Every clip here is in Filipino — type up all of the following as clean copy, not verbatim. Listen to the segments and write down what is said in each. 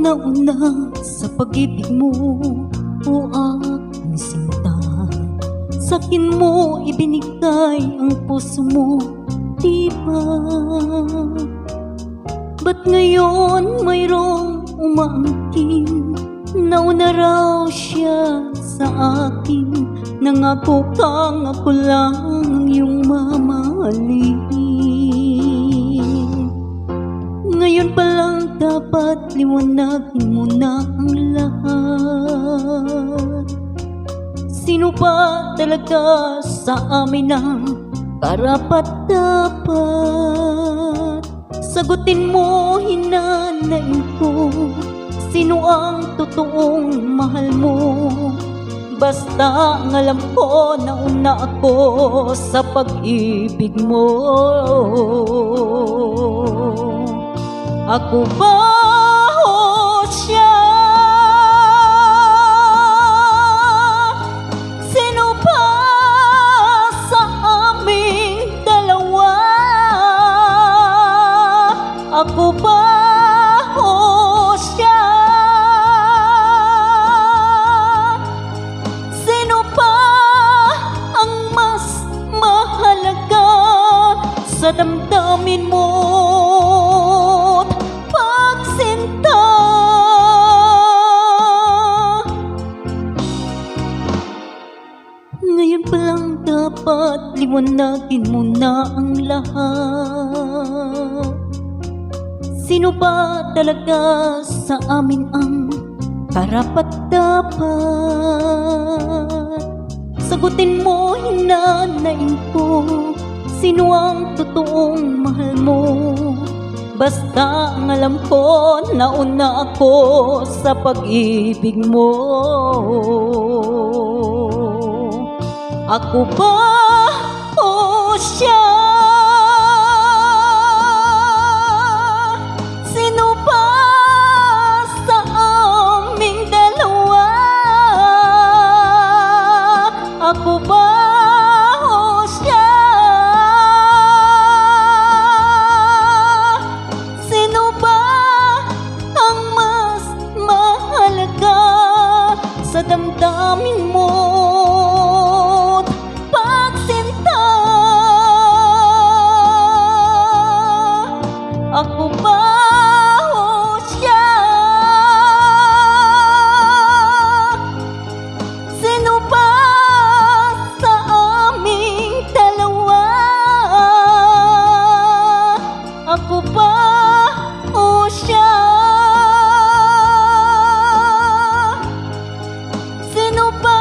nauna sa pag-ibig mo, o aking sinta. Sa'kin mo ibinigay ang puso mo, di ba? Ba't ngayon mayroong umaangkin? Nauna raw siya sa akin. Nangako kang ako lang ang iyong mamahalin. Ngayon pa lang dapat liwanagin mo na ang lahat. Sino pa talaga sa amin ang karapat-dapat? Sagutin mo, hinanain ko, sino ang totoong mahal mo? Basta ang alam ko, nauna ako sa pag-ibig mo. Ako ba o siya? Sino pa sa aming dalawa? Ako ba o siya? Sino pa ang mas mahalaga sa damdamin mo? Ngayon pa lang dapat liwanagin mo na ang lahat. Sino ba talaga sa amin ang karapat-dapat? Sagutin mo, hinanain ko, sino ang totoong mahal mo? Basta ang alam ko, nauna ako sa pag-ibig mo. Ako ba o siya? Sino pa sa aming dalawa? Ako ba o siya? Sino ba ang mas mahalaga sa damdamin mo? Ako ba o siya? Sino ba sa aming dalawa? Ako ba o siya? Sino ba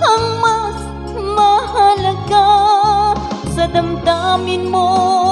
ang mas mahalaga sa damdamin mo?